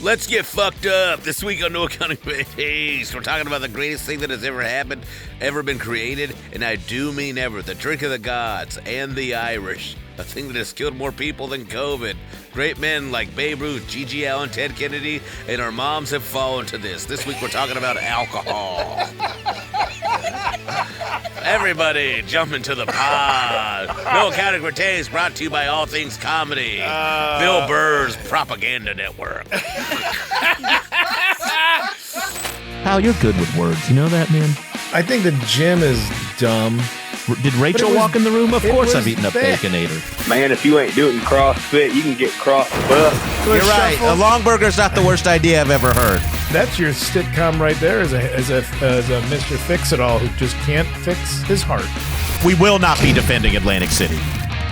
Let's get fucked up. This week on No Accounting for Taste, we're talking about the greatest thing that has ever happened, ever been created, and I do mean ever. The drink of the gods and the Irish. A thing that has killed more people than COVID. Great men like Babe Ruth, Gigi Allen, Ted Kennedy, and our moms have fallen to this. This week we're talking about alcohol. Everybody jump into the pod. No Accounting for Taste, brought to you by All Things Comedy. Bill Burr's Propaganda Network. Hal, you're good with words. You know that, man? I think the gym is dumb. Did Rachel walk in the room? Of course I've eaten a Baconator. Man, if you ain't doing CrossFit, you can get crossed up. You're right. A long burger's not the worst idea I've ever heard. That's your sitcom right there as a Mr. Fix-It-All who just can't fix his heart. We will not be defending Atlantic City.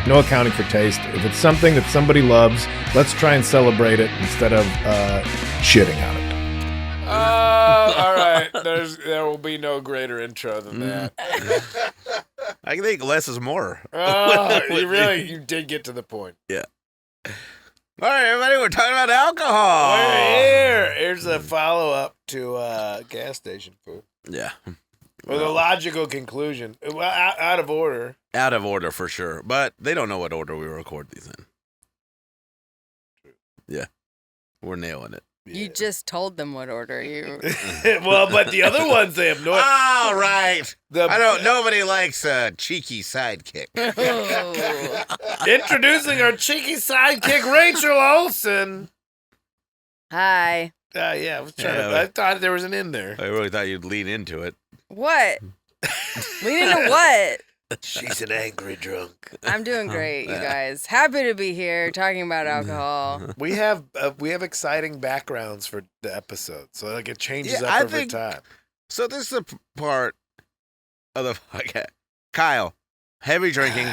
No accounting for taste. If it's something that somebody loves, let's try and celebrate it instead of shitting on it. All right. There will be no greater intro than that. I think less is more. Oh, you did get to the point. Yeah. All right, everybody, we're talking about alcohol. We're here. Here's a follow-up to gas station food. Yeah. With a logical conclusion. Well, out of order. Out of order for sure, but they don't know what order we record these in. Yeah. We're nailing it. Yeah. You just told them what order you. Well, but the other ones they have no. All right. Nobody likes a cheeky sidekick. Introducing our cheeky sidekick, Rachel Olsen. Hi. Yeah, I thought there was an in there. I really thought you'd lean into it. What? Lean into what? She's an angry drunk. I'm doing great, you guys. Happy to be here talking about alcohol. We have exciting backgrounds for the episode, so like it changes up every time. So this is a part of the podcast. Kyle, heavy drinking.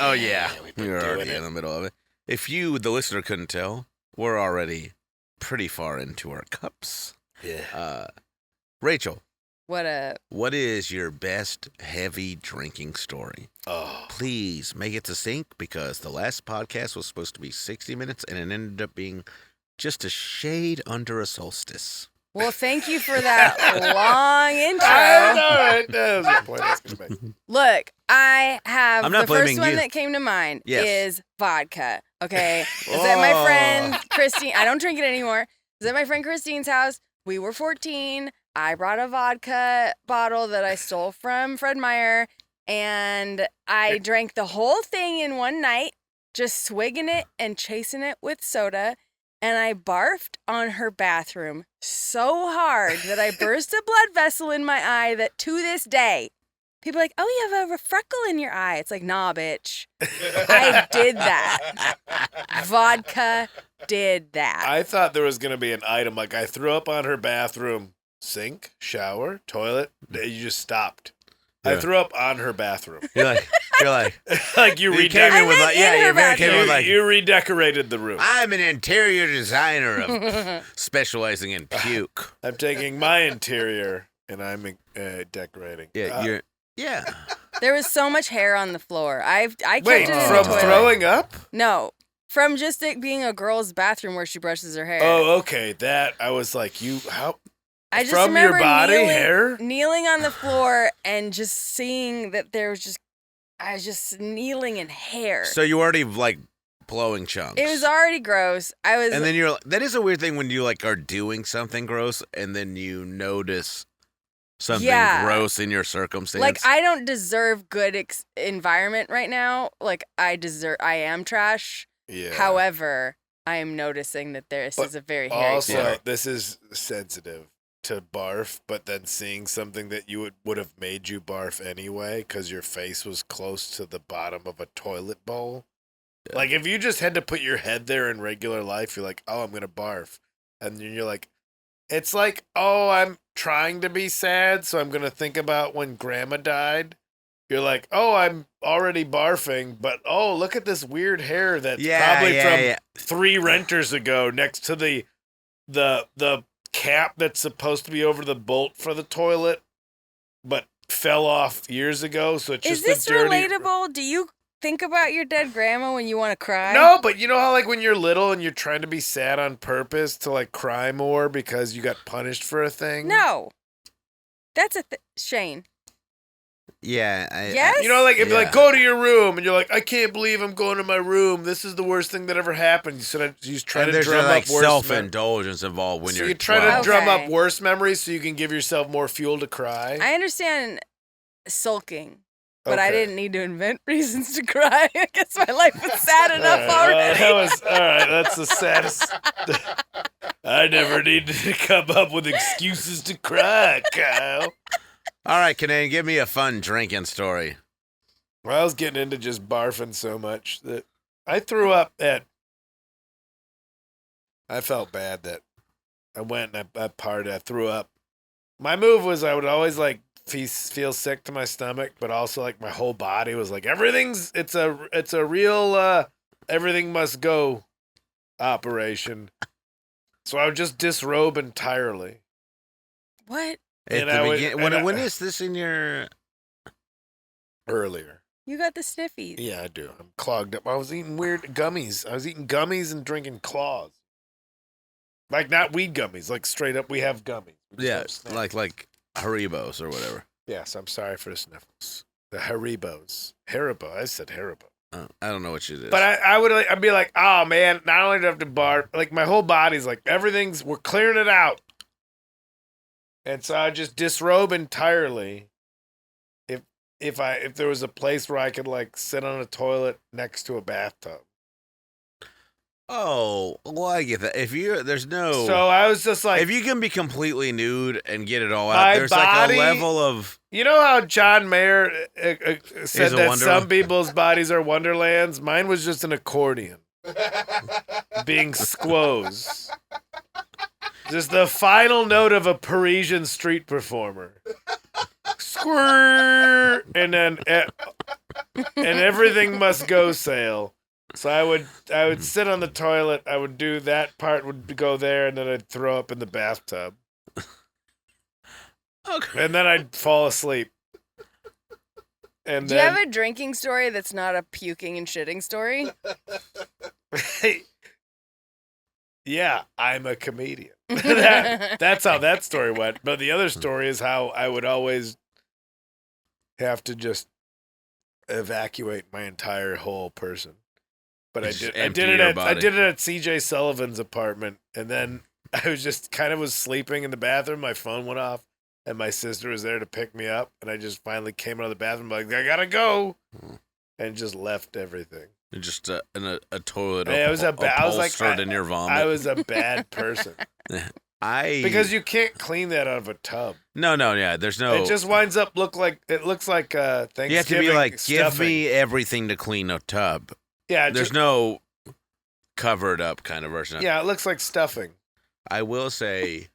Oh yeah, we're already in the middle of it. If you, the listener, couldn't tell, we're already pretty far into our cups. Yeah. Rachel. What is your best heavy drinking story? Oh. Please make it succinct because the last podcast was supposed to be 60 minutes and it ended up being just a shade under a solstice. Well, thank you for that long intro. That was the point I was going to make. Look, I have the first one you. That came to mind is vodka. Okay. Is Oh. at my friend Christine. I don't drink it anymore. Is at my friend Christine's house. We were 14. I brought a vodka bottle that I stole from Fred Meyer, and I drank the whole thing in one night, just swigging it and chasing it with soda, and I barfed on her bathroom so hard that I burst a blood vessel in my eye that to this day, people are like, oh, you have a freckle in your eye. It's like, nah, bitch. I did that. Vodka did that. I thought there was going to be an item, like I threw up on her bathroom. Sink, shower, toilet. You just stopped. Yeah. I threw up on her bathroom. You're like, you came in with you redecorated the room. I'm an interior designer of specializing in puke. I'm taking my interior and I'm decorating. Yeah, There was so much hair on the floor. I kept Wait, it in from the toilet. throwing up? No. From just it being a girl's bathroom where she brushes her hair. Oh, okay. That I was like, how? I just from remember your body, hair? kneeling on the floor and just seeing that there was I was just kneeling in hair. So you already like blowing chunks. It was already gross. And then you're that is a weird thing when you like are doing something gross and then you notice something gross in your circumstance. Like I don't deserve good environment right now. Like I am trash. Yeah. However, I am noticing that this is a very hairy also, floor. this is sensitive to barf, but then seeing something that you would have made you barf anyway because your face was close to the bottom of a toilet bowl. Yeah. Like if you just had to put your head there in regular life, you're like, oh, I'm going to barf. And then you're like, it's like, oh, I'm trying to be sad, so I'm going to think about when grandma died. You're like, oh, I'm already barfing, but oh, look at this weird hair that's probably from 3 renters ago next to the cap that's supposed to be over the bolt for the toilet, but fell off years ago. So it's is just this relatable? Do you think about your dead grandma when you want to cry? No, but you know how like when you're little and you're trying to be sad on purpose to like cry more because you got punished for a thing? No. That's Shane. Yeah. Yes? You know, like if Yeah. like go to your room and you're like, I can't believe I'm going to my room. This is the worst thing that ever happened. You try And to there's drum like up worse self-indulgence involved when so you're you try 12. to drum up Okay. worse memories so you can give yourself more fuel to cry. I understand sulking, but I Okay. didn't need to invent reasons to cry. I guess my life was sad All enough right, already. that was all right. That's the saddest. I never needed to come up with excuses to cry, Kyle. All right, Kinane, give me a fun drinking story. Well, I was getting into just barfing so much that I threw up at. I felt bad that I went and I partied. I threw up. My move was I would always like feel sick to my stomach, but also like my whole body was like it's a real everything must go operation. So I would just disrobe entirely. What? At And the I would- begin- and when I- is this in your... Earlier. You got the sniffies. Yeah, I do. I'm clogged up. I was eating weird gummies. I was eating gummies and drinking claws. Like not weed gummies, like straight up we have gummies. We just Yeah, have snacks. like Haribos or whatever. Yes, I'm sorry for the sniffles. The Haribos. Haribo. I said Haribo. I don't know what it is. But I'd be like, oh man, not only do I have to barf, like my whole body's like we're clearing it out. And so I just disrobe entirely. If there was a place where I could like sit on a toilet next to a bathtub. Oh, well, I get that. There's no... So I was just like, if you can be completely nude and get it all My out, there's body- like a level of... you know how John Mayer said a that wonderland? some people's bodies are wonderlands? Mine was just an accordion being squoze. Just the final note of a Parisian street performer. Squirt! And then and everything must go sail. So I would sit on the toilet, I would do that part would go there, and then I'd throw up in the bathtub. Okay. And then I'd fall asleep. And Do you then have a drinking story that's not a puking and shitting story? yeah, I'm a comedian. That's how that story went. But the other story is how I would always have to just evacuate my entire whole person. But I Just did empty it your at body. CJ Sullivan's apartment, and then I was just kind of was sleeping in the bathroom. My phone went off, and my sister was there to pick me up, and I just finally came out of the bathroom like I gotta go, and just left everything. You're just in a toilet Yeah, it was I was like upholstered in your vomit. I was a bad person because you can't clean that out of a tub. No, yeah, there's no... It just winds up looks like Thanksgiving. you have to be like, give stuffing. me everything to clean a tub. Yeah, There's just, no covered up kind of version. yeah, it looks like stuffing. I will say...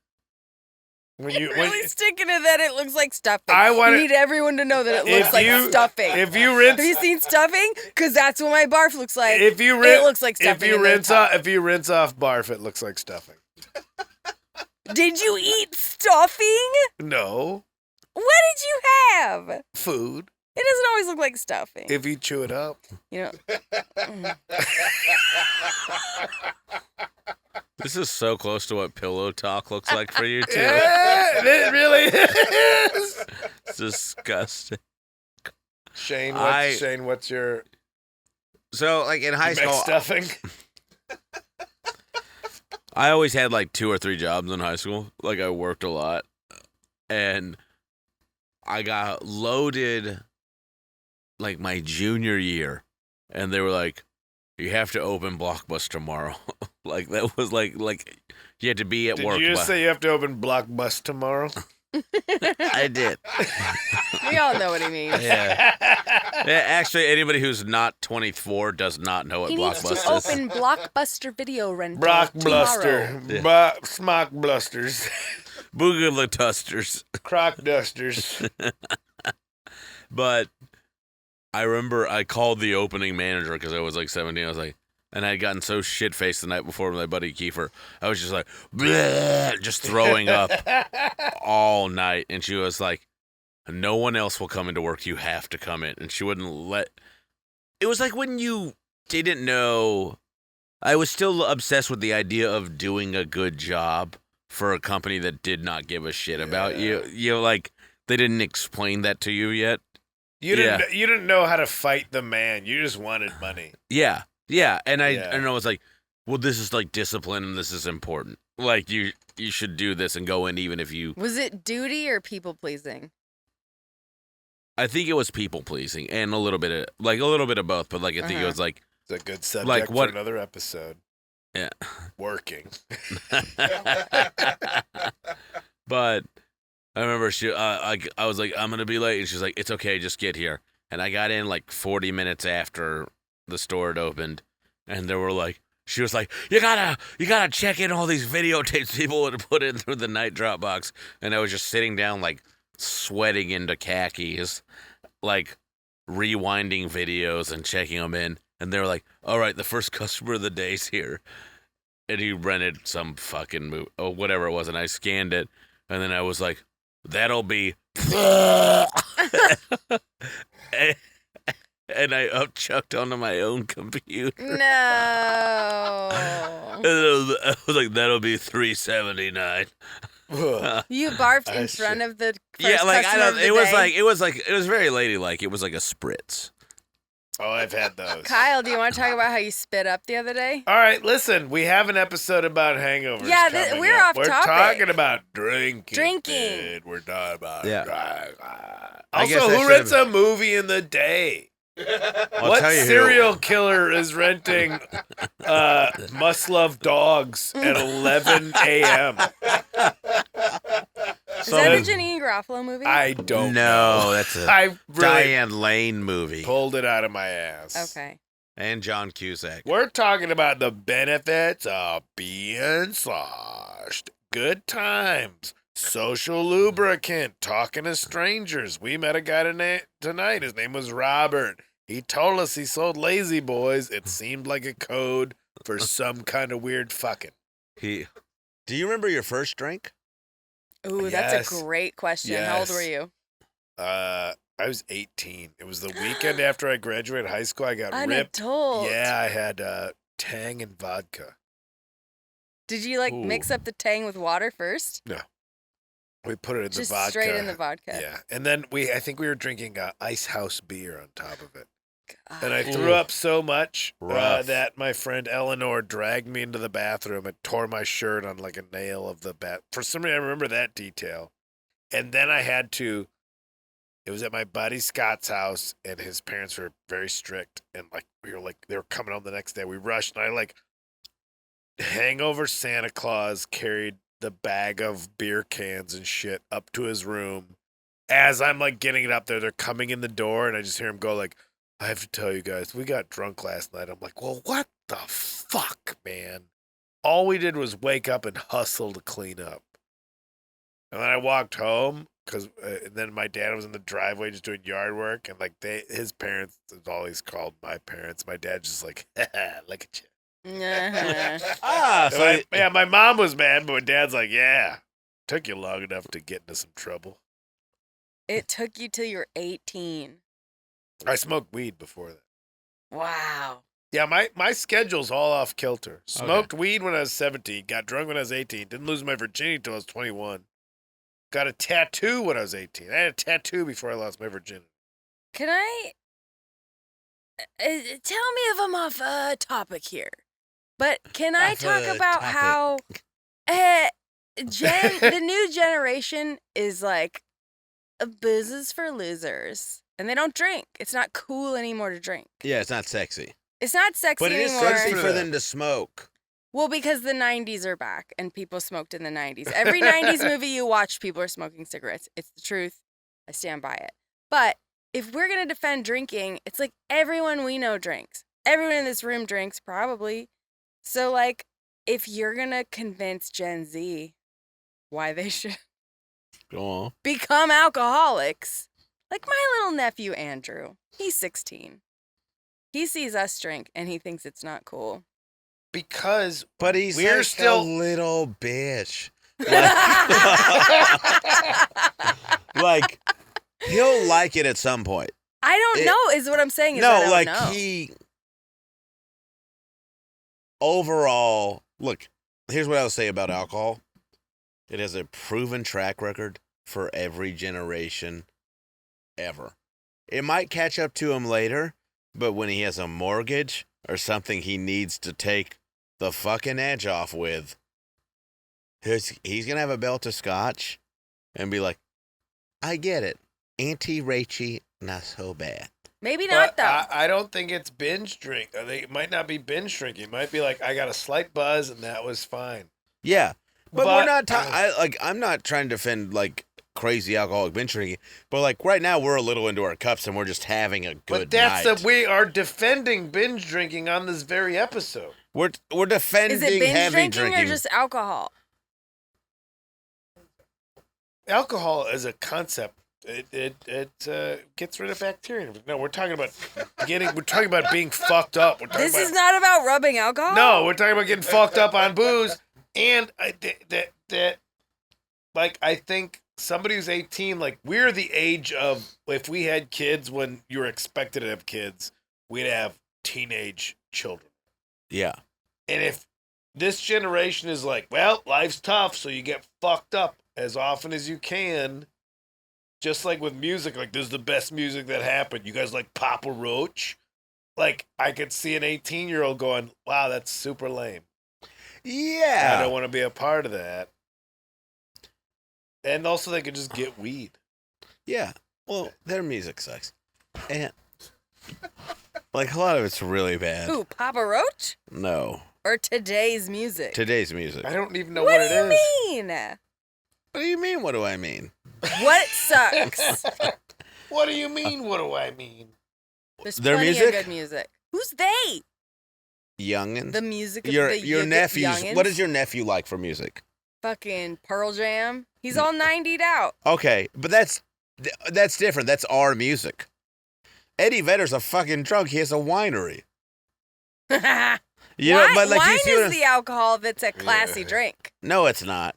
When you Really sticking to that, it looks like stuffing. I wanna- You need everyone to know that it looks If like you- stuffing. if you rinse Have you seen stuffing? Because that's what my barf looks like. if you it rinse looks like stuffing. in the tub. if you rinse off barf, it looks like stuffing. Did you eat stuffing? No What did you have? food It doesn't always look like stuffing. if you chew it up. You know. Mm. This is so close to what pillow talk looks like for you, too. Yeah, it really is. It's disgusting. Shane, I- what's your So, like, in high you make school, stuffing? I always had, like, 2 or 3 jobs in high school. Like, I worked a lot. And I got loaded, like, my junior year. And they were like, you have to open Blockbuster tomorrow. Like, that was, like you had to be at Did work. you just by- say you have to open Blockbuster tomorrow? I did. We all know what he means. Yeah. Yeah, actually, anybody who's not 24 does not know what He needs to Blockbuster is. open Blockbuster video rental Blockbuster. Yeah. Smock blusters. Boogaloo Tusters. Croc dusters. But I remember I called the opening manager because I was like 17. I was like, and I had gotten so shit-faced the night before with my buddy Kiefer. I was just like, bleh, just throwing up all night. And she was like, no one else will come into work. You have to come in. And she wouldn't let it was like when you didn't know. I was still obsessed with the idea of doing a good job for a company that did not give a shit about you. You know, like they didn't explain that to you yet. You didn't know how to fight the man. You just wanted money. Yeah. And I was like, well, this is like discipline and this is important. Like you should do this and go in even if you. Was it duty or people pleasing? I think it was people pleasing and a little bit of both, but like I think it was like. It's a good subject like for another episode. Yeah. Working. But I remember I was like, I'm going to be late. And she's like, it's okay, just get here. And I got in like 40 minutes after the store had opened. And they were like, she was like, you gotta check in all these videotapes people would put in through the night drop box. And I was just sitting down like sweating into khakis, like rewinding videos and checking them in. And they were like, all right, the first customer of the day's here. And he rented some fucking movie, or whatever it was. And I scanned it. And then I was like, that'll be. And I upchucked onto my own computer. No. And I was like, that'll be $3.79. You barfed in front of the first customer of the day? It was very ladylike. It was like a spritz. Oh, I've had those. Kyle, do you want to talk about how you spit up the other day? All right, listen, we have an episode about hangovers. Yeah, we're off topic. We're talking about drinking. Drinking. We're talking about I guess Also, who rents a movie in the day? What serial killer is renting Must Love Dogs at 11 a.m.? Is that a Janine Garofalo movie? I don't know. know. That's a I really Diane Lane movie. pulled it out of my ass. Okay. And John Cusack. We're talking about the benefits of being sloshed. Good times. Social lubricant. Talking to strangers. We met a guy tonight. His name was Robert. He told us he sold Lazy Boys. It seemed like a code for some kind of weird fucking. Do you remember your first drink? Ooh, that's a great question. Yes. How old were you? I was 18. It was the weekend after I graduated high school. I got An ripped. adult. Yeah, I had Tang and vodka. Did you mix up the Tang with water first? No. We put it in Just the vodka. straight in the vodka. Yeah. And then I think we were drinking Ice House beer on top of it. God. And I threw up so much Rough. that my friend Eleanor dragged me into the bathroom and tore my shirt on like a nail of the bath. For some reason, I remember that detail. And then I had to. It was at my buddy Scott's house, and his parents were very strict. And they were coming home the next day. We rushed, and I hangover Santa Claus carried the bag of beer cans and shit up to his room. As I'm getting it up there, they're coming in the door, and I just hear him go I have to tell you guys, we got drunk last night. I'm like, well, what the fuck, man? All we did was wake up and hustle to clean up. And then I walked home and then my dad was in the driveway just doing yard work. And his parents is always called my parents. My dad's just like, look at you. Uh-huh. My mom was mad, but my dad's like, yeah, took you long enough to get into some trouble. It took you till you were 18. I smoked weed before that. Wow. Yeah, my schedule's all off kilter. Smoked weed when I was 17, got drunk when I was 18, didn't lose my virginity until I was 21. Got a tattoo when I was 18. I had a tattoo before I lost my virginity. Can I tell me if I'm off topic here? But can I talk about how the new generation is like a business for losers? And they don't drink. It's not cool anymore to drink. Yeah, it's not sexy. It's not sexy But it is anymore. sexy for them to smoke. Well, because the 90s are back and people smoked in the 90s. Every 90s movie you watch, people are smoking cigarettes. It's the truth. I stand by it. But if we're going to defend drinking, it's like everyone we know drinks. Everyone in this room drinks, probably. So, if you're going to convince Gen Z why they should Go on. become alcoholics, like my little nephew, Andrew, he's 16. He sees us drink and he thinks it's not cool. Because But he's we're still a little bitch. He'll like it at some point. I don't know is what I'm saying. Is I No, don't like know. he overall. Look, here's what I'll say about alcohol. It has a proven track record for every generation ever. It might catch up to him later, but when he has a mortgage or something he needs to take the fucking edge off with, he's going to have a belt of scotch and be like, I get it. Auntie Rachie, not so bad. Maybe not, though. I don't think it's binge drink. I think it might not be binge drinking. It might be like, I got a slight buzz and that was fine. Yeah. But we're not I'm not trying to defend like crazy alcoholic binge drinking, but like right now we're a little into our cups and we're just having a good night. We are defending binge drinking on this very episode. We're defending Is it binge heavy drinking or just alcohol? Alcohol as a concept, it gets rid of bacteria. No, we're talking about being fucked up. This is not about rubbing alcohol? No, we're talking about getting fucked up on booze. And I think somebody who's 18, like we're the age of, if we had kids when you were expected to have kids, we'd have teenage children. Yeah. And if this generation is like, well, life's tough, so you get fucked up as often as you can, just like with music, like this is the best music that happened. You guys like Papa Roach? Like I could see an 18-year-old going, wow, that's super lame. Yeah. I don't want to be a part of that. And also they could just get weed. Yeah. Well, their music sucks. And like a lot of it's really bad. Who, Papa Roach? No. Or today's music? Today's music. I don't even know what it is. What do you mean? What do you mean, what do I mean? What sucks? What do you mean, what do I mean? There's Their plenty music? of good music. Who's they? Youngins? The music of your the nephews. youngins? What does your nephew like for music? Fucking Pearl Jam. He's all 90'd out. Okay, but that's different. That's our music. Eddie Vedder's a fucking drunk. He has a winery. You know, but like wine you see is the alcohol that's a classy drink. No, it's not.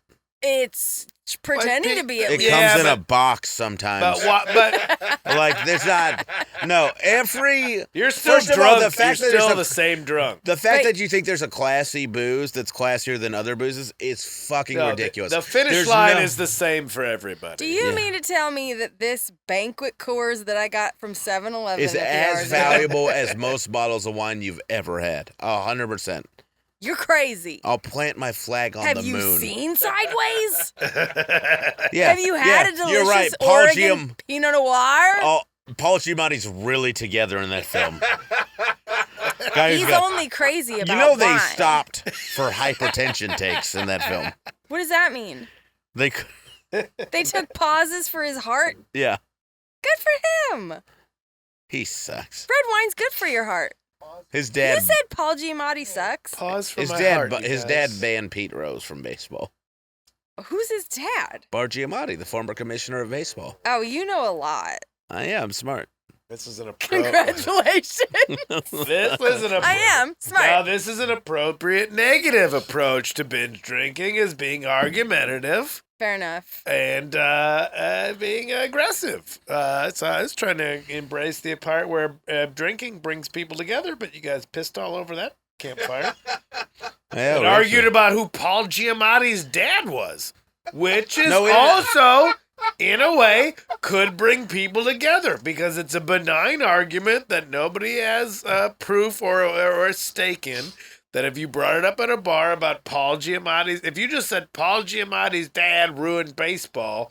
It's pretending to be at It least. comes in a box sometimes. But like there's not. No, every. you're still First of all, drunk. the fact You're that still there's the same drunk. The fact But- that you think there's a classy booze that's classier than other boozes is fucking No, ridiculous. The finish There's line no- is the same for everybody. Do you Yeah. mean to tell me that this banquet Coors that I got from 7-Eleven is as valuable as most bottles of wine you've ever had. 100%. You're crazy. I'll plant my flag on Have the you moon. seen Sideways? Yeah, Have you had yeah, a delicious You're right. Paul Oregon Pinot Noir? Oh, Paul Giamatti's really together in that film. Guy who's He's got- only crazy about You know they wine. stopped for hypertension takes in that film. What does that mean? They, They took pauses for his heart? yeah, Good for him. he sucks. Red wine's good for your heart. His dad, You said Paul Giamatti sucks. Pause for his my dad, heart, but you his guys. dad banned Pete Rose from baseball. Who's his dad? Bart Giamatti, the former commissioner of baseball. Oh, you know a lot. I'm smart. This is an Congratulations. This is an I am smart. Now, this is an appropriate negative approach to binge drinking, is being argumentative Fair enough. and being aggressive. So I was trying to embrace the part where drinking brings people together, but you guys pissed all over that campfire Yeah, and we argued actually- about who Paul Giamatti's dad was, which is No, we- also, in a way, could bring people together because it's a benign argument that nobody has proof or a stake in. That if you brought it up at a bar about Paul Giamatti's, if you just said Paul Giamatti's dad ruined baseball,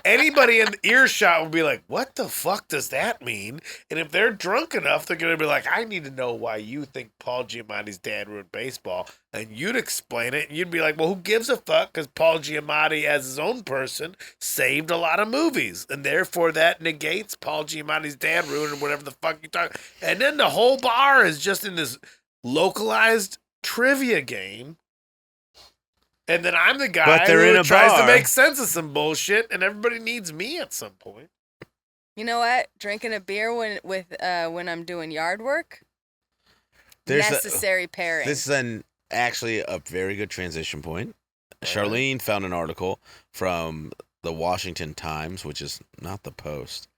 anybody in earshot would be like, what the fuck does that mean? And if they're drunk enough, they're going to be like, I need to know why you think Paul Giamatti's dad ruined baseball. And you'd explain it, and you'd be like, well, who gives a fuck? Because Paul Giamatti, as his own person, saved a lot of movies. And therefore, that negates Paul Giamatti's dad ruined whatever the fuck you talk. And then the whole bar is just in this localized trivia game. And then I'm the guy But they're in who a tries to bar. make sense of some bullshit, and everybody needs me at some point. You know what? Drinking a beer when I'm doing yard work. Necessary pairing. This is actually a very good transition point. Charlene found an article from the Washington Times, which is not the Post,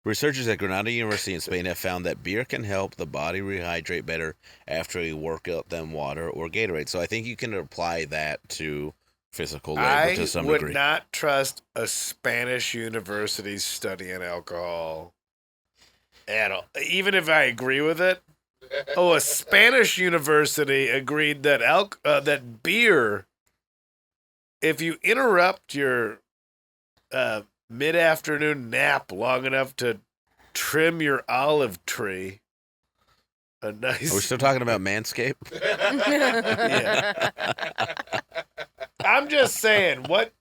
Researchers at Granada University in Spain have found that beer can help the body rehydrate better after a workout than water or Gatorade. So I think you can apply that to physical labor to some I would degree. not trust a Spanish university studying alcohol at all, even if I agree with it. Oh, a Spanish university agreed that that beer, if you interrupt your mid-afternoon nap long enough to trim your olive tree, a nice. Are we still talking about Manscaped? Yeah. I'm just saying, what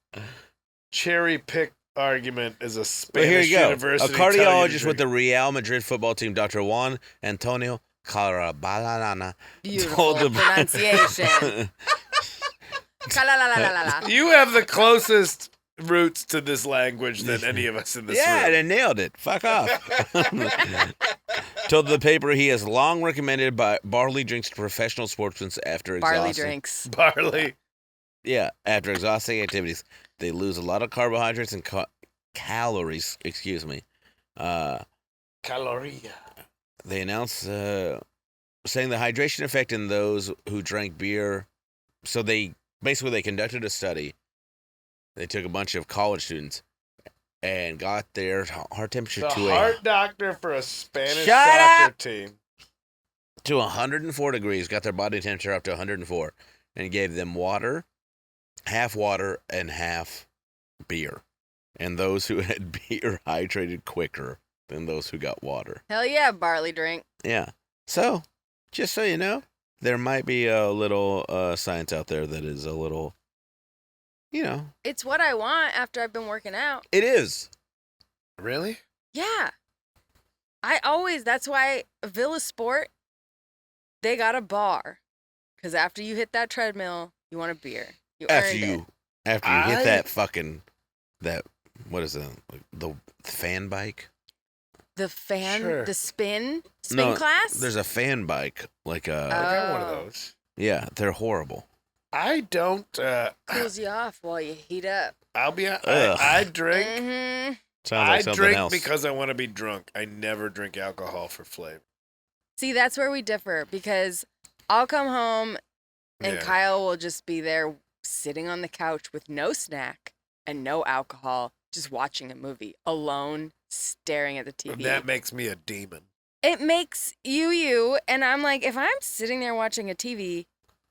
cherry pick argument is a Well, Spanish here you go. A university? telling you to cardiologist with drink? the Real Madrid football team, Dr. Juan Antonio Carabalana, Beautiful told the pronunciation. Ka-la-la-la-la-la. You have the closest roots to this language than any of us in this Yeah, room. they nailed it. Fuck off. Told the paper he has long recommended barley drinks to professional sportsmen after Barley exhausting. drinks. Barley. Yeah, after exhausting activities, they lose a lot of carbohydrates and calories. Excuse me. Caloria. They announced saying the hydration effect in those who drank beer. So they conducted a study. They took a bunch of college students and got their heart temperature The to heart doctor for a Spanish Shut soccer up! team. to 104 degrees, got their body temperature up to 104, and gave them water and half beer. And those who had beer hydrated quicker than those who got water. Hell yeah, barley drink. Yeah. So, just so you know, there might be a little science out there that is a little, It's what I want after I've been working out. it is. Really? Yeah. That's why Villa Sport, they got a bar. Because after you hit that treadmill, you want a beer. You After earned you it. hit that what is it? The fan bike? The fan, Sure. the spin No, class? There's a fan bike, like a I got one of Oh. those. yeah, they're horrible. I don't. Cools you off while you heat up. I'll be. Ugh. I drink. Mm-hmm. Sounds like I something drink else. because I want to be drunk. I never drink alcohol for flavor. See, that's where we differ because I'll come home and Yeah. Kyle will just be there sitting on the couch with no snack and no alcohol, just watching a movie alone, staring at the TV. That makes me a demon. It makes you, and I'm like, if I'm sitting there watching a TV,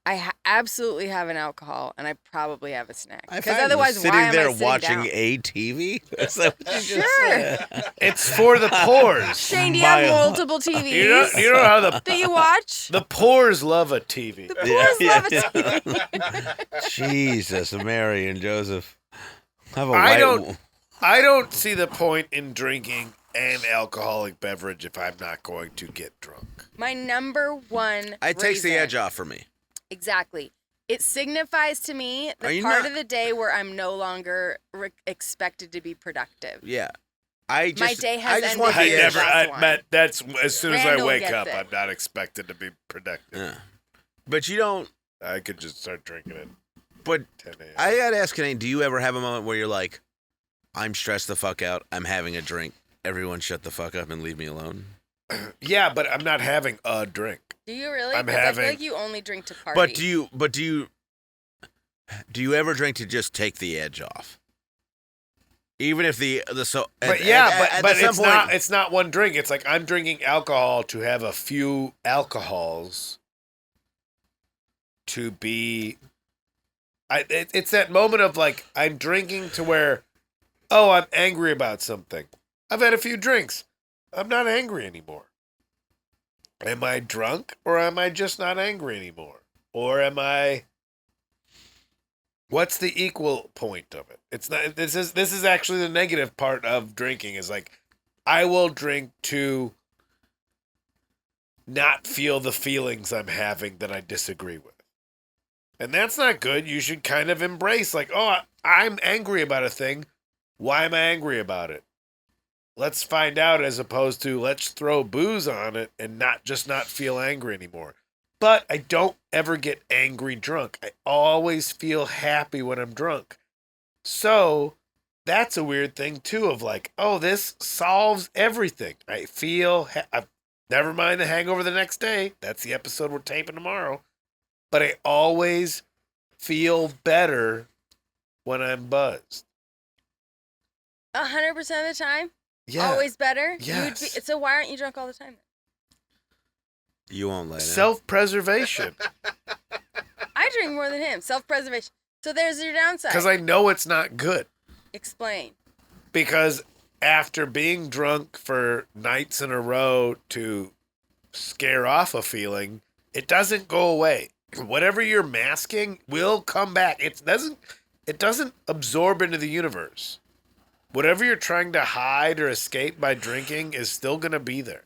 I absolutely have an alcohol, and I probably have a snack. I Because find otherwise, sitting why am there I sitting watching down? a TV? Is that what you just Sure. said? It's for the pores. Shane, do you have My- multiple TVs? You know how the Do you watch? the pores love a TV. The boys love a TV. Jesus, Mary and Joseph. Have a I white I don't see the point in drinking an alcoholic beverage if I'm not going to get drunk. My number one It takes the reason- edge off for me. Exactly. It signifies to me Are the you part not- of the day where I'm no longer expected to be productive. Yeah. I just, My day has I just ended. want the I Here's edge. never. last I one. met. That's as soon as I Randall wake gets up. it. I'm not expected to be productive. Yeah. But you don't. I could just start drinking at But 10 a.m. I gotta ask, Kinane, do you ever have a moment where you're like, I'm stressed the fuck out. I'm having a drink. Everyone shut the fuck up and leave me alone. Yeah, but I'm not having a drink. Do you really? I'm 'Cause I having- feel like you only drink to party. But do you ever drink to just take the edge off? Even if But it's not one drink. It's like I'm drinking alcohol to have a few alcohols to be. It's that moment of like I'm drinking to where, oh, I'm angry about something. I've had a few drinks. I'm not angry anymore. Am I drunk or am I just not angry anymore? Or am I? What's the equal point of it? It's not. This is actually the negative part of drinking. Is like, I will drink to not feel the feelings I'm having that I disagree with, and that's not good. You should kind of embrace like, oh, I'm angry about a thing. Why am I angry about it? Let's find out, as opposed to let's throw booze on it and not feel angry anymore. But I don't ever get angry drunk. I always feel happy when I'm drunk. So that's a weird thing too. Of like, oh, this solves everything. I feel. Never mind the hangover the next day. That's the episode we're taping tomorrow. But I always feel better when I'm buzzed. 100% of the time? Yeah. Always better? Yes. So why aren't you drunk all the time? You won't let it. Self-preservation. I drink more than him. Self-preservation. So there's your downside. Because I know it's not good. Explain. Because after being drunk for nights in a row to scare off a feeling, it doesn't go away. Whatever you're masking will come back. It doesn't absorb into the universe. Whatever you're trying to hide or escape by drinking is still going to be there.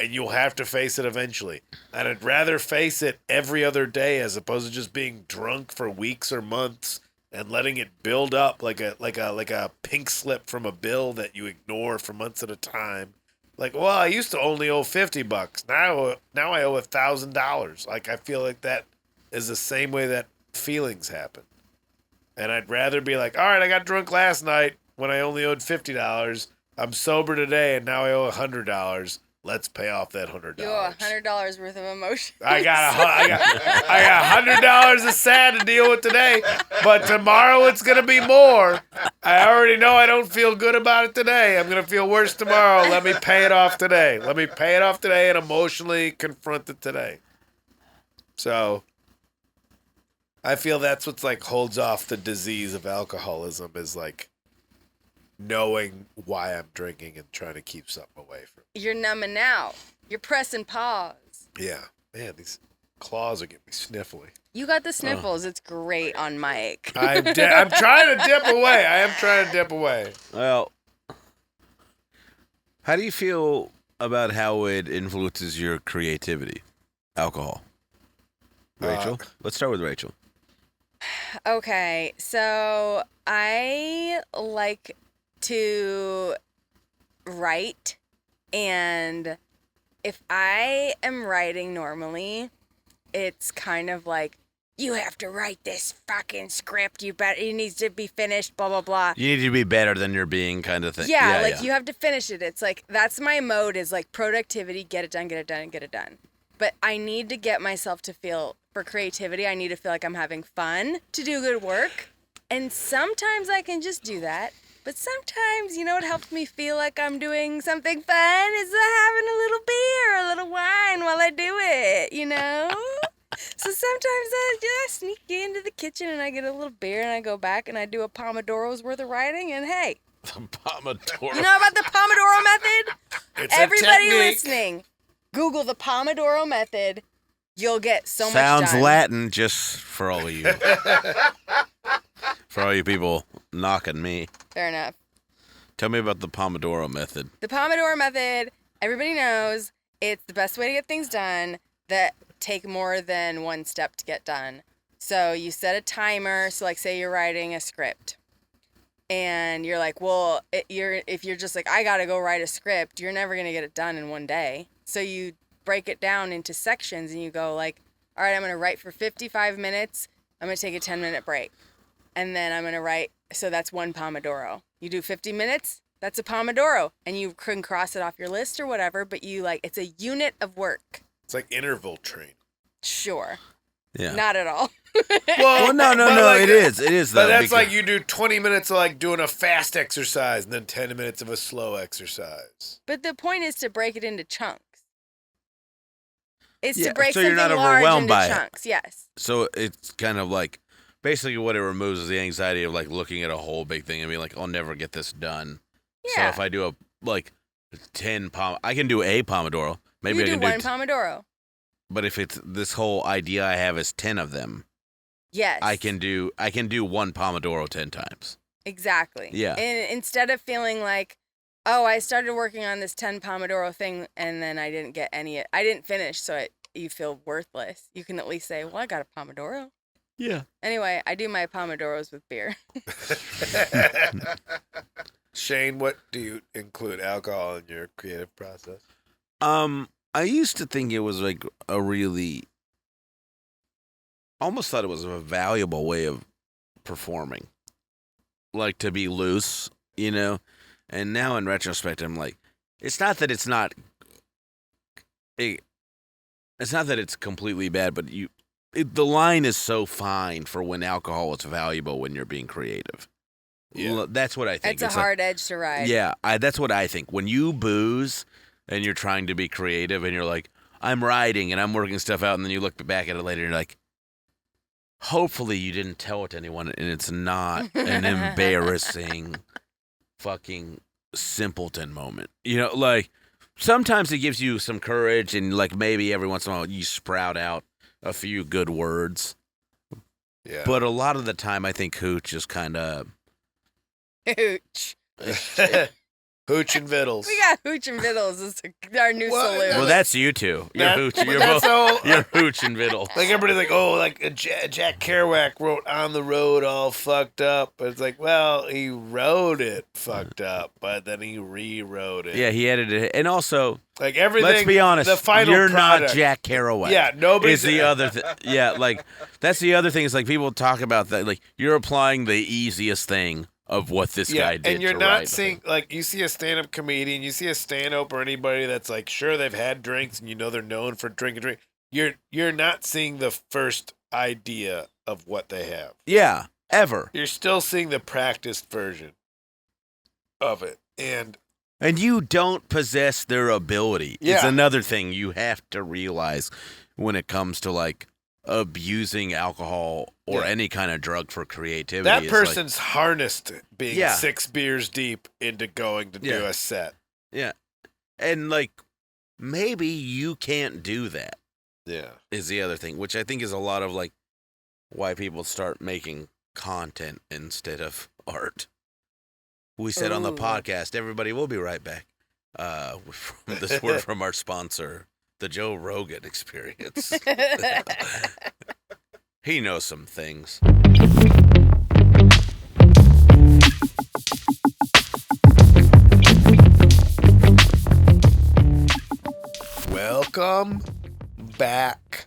And you'll have to face it eventually. And I'd rather face it every other day as opposed to just being drunk for weeks or months and letting it build up like a pink slip from a bill that you ignore for months at a time. Like, well, I used to only owe $50. Now I owe $1,000. Like, I feel like that is the same way that feelings happen. And I'd rather be like, all right, I got drunk last night when I only owed $50. I'm sober today and now I owe $100. Let's pay off that $100. You owe $100 worth of emotion. I got $100 of sad to deal with today, but tomorrow it's gonna be more. I already know I don't feel good about it today. I'm gonna feel worse tomorrow. Let me pay it off today. Let me pay it off today and emotionally confront it today. So I feel that's what's like holds off the disease of alcoholism is like knowing why I'm drinking and trying to keep something away from it. You're numbing out. You're pressing pause. Yeah. Man, these claws are getting me sniffly. You got the sniffles. It's great on mic. I'm trying to dip away. I am trying to dip away. Well, how do you feel about how it influences your creativity? Alcohol. Rachel? Let's start with Rachel. Okay, so I like to write, and if I am writing normally, it's kind of like, you have to write this fucking script, it needs to be finished, blah blah blah. You need to be better than you're being kind of thing. Yeah, you have to finish it. It's like, that's my mode, is like productivity, get it done, get it done, get it done. But I need to get myself to feel, for creativity, I need to feel like I'm having fun to do good work. And sometimes I can just do that. But sometimes, you know what helps me feel like I'm doing something fun is having a little beer, a little wine while I do it, you know? So sometimes I just sneak into the kitchen and I get a little beer and I go back and I do a Pomodoro's worth of writing, and hey. The Pomodoro. You know about the Pomodoro method? It's Everybody a technique. listening, Google the Pomodoro method. You'll get so much Sounds done. Latin, just for all of you. For all you people knocking me. Fair enough. Tell me about the Pomodoro method. The Pomodoro method, everybody knows it's the best way to get things done that take more than one step to get done. So you set a timer. So like, say you're writing a script and you're like, well, if you're just like, I got to go write a script, you're never going to get it done in one day. So you break it down into sections and you go like, all right, I'm going to write for 55 minutes. I'm going to take a 10-minute break. And then I'm going to write. So that's one Pomodoro. You do 50 minutes, that's a Pomodoro. And you can cross it off your list or whatever, but it's a unit of work. It's like interval training. Sure. Yeah. Not at all. Well, no, like, it is. It is, though. But that's because- like you do 20 minutes of like doing a fast exercise and then 10 minutes of a slow exercise. But the point is to break it into chunks. It's Yeah, to break so you're something not large overwhelmed into by it. chunks. Yes. So it's kind of like, basically what it removes is the anxiety of like looking at a whole big thing and being like, I'll never get this done. So Yeah. if I do I can do a Pomodoro. Maybe you I do can one do Pomodoro. But if it's this whole idea I have is 10 of them, Yes. I can do one Pomodoro 10 times. Exactly. Yeah. And instead of feeling like, oh, I started working on this 10 Pomodoro thing and then I didn't finish, so you feel worthless. You can at least say, well, I got a Pomodoro. Yeah. Anyway, I do my Pomodoros with beer. Shane, what do you include alcohol in your creative process? I used to think it was like a really, almost thought it was a valuable way of performing. like to be loose, you know. And now in retrospect, I'm like, it's not that it's not. It's not that it's completely bad, but the line is so fine for when alcohol is valuable when you're being creative. Yeah. That's what I think. It's a hard edge to ride. Yeah, that's what I think. When you booze and you're trying to be creative and you're like, I'm writing and I'm working stuff out, and then you look back at it later and you're like, hopefully you didn't tell it to anyone and it's not an embarrassing fucking simpleton moment. You know, like, sometimes it gives you some courage and, like, maybe every once in a while you sprout out a few good words. Yeah. But a lot of the time I think Hooch is kind of... Hooch. Hooch and Vittles. We got Hooch and Vittles as our new saloon. Well, that's you two. You're Hooch. You're both. You're Hooch and Vittles. Like, everybody's like, oh, like Jack Kerouac wrote "On the Road All Fucked Up," but it's like, well, he wrote it fucked up, but then he rewrote it. Yeah, he edited it, and also, like, everything. Let's be honest. The final you're product. Not Jack Kerouac. Yeah, nobody's the other. Yeah, like, that's the other thing. Is like, people talk about that. Like, you're applying the easiest thing of what this guy did. And you're not seeing, like, you see a stand-up comedian, you see a stand-up or anybody that's like, sure, they've had drinks and you know they're known for drinking. You're not seeing the first idea of what they have. Yeah, ever. You're still seeing the practiced version of it. And you don't possess their ability. Yeah. It's another thing you have to realize when it comes to, like, abusing alcohol or any kind of drug for creativity. That person's like, harnessed being 6 beers deep into going to do a set. Yeah. And, like, maybe you can't do that. Yeah. Is the other thing, which I think is a lot of, like, why people start making content instead of art. We said on the podcast, everybody, we'll be right back. From this word from our sponsor, the Joe Rogan Experience. He knows some things. Welcome back,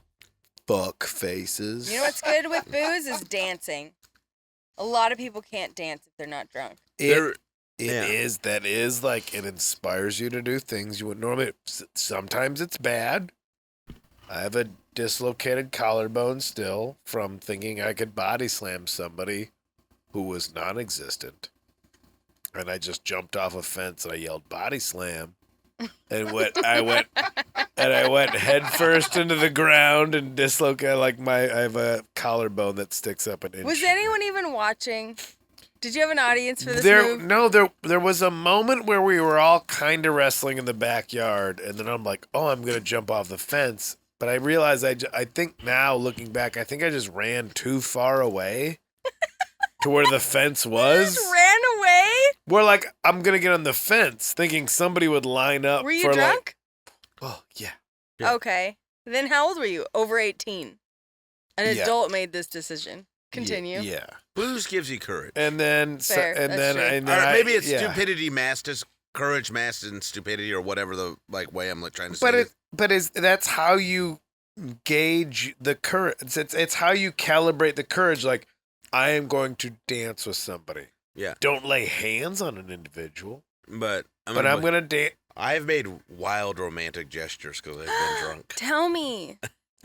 fuck faces. You know what's good with booze is dancing. A lot of people can't dance if they're not drunk. That is like, it inspires you to do things you would normally. Sometimes it's bad. I have a dislocated collarbone still from thinking I could body slam somebody who was non-existent. And I just jumped off a fence and I yelled body slam. And I went head first into the ground and dislocated, like, I have a collarbone that sticks up an inch. Was anyone even watching? Did you have an audience for this move? No, there was a moment where we were all kind of wrestling in the backyard, and then I'm like, oh, I'm going to jump off the fence. But I realized I think now, looking back, I think I just ran too far away to where the fence was. You just ran away? We're like, I'm going to get on the fence, thinking somebody would line up. Were you drunk? Oh, yeah. Okay. Then how old were you? Over 18. An adult made this decision. Continue. Yeah. Booze gives you courage. And then, maybe it's stupidity masked as courage masked in stupidity, or whatever the way I'm trying to say. That's how you gauge the courage. It's how you calibrate the courage. Like, I am going to dance with somebody. Yeah. Don't lay hands on an individual. But I'm going to dance. I've made wild romantic gestures because I've been drunk. Tell me.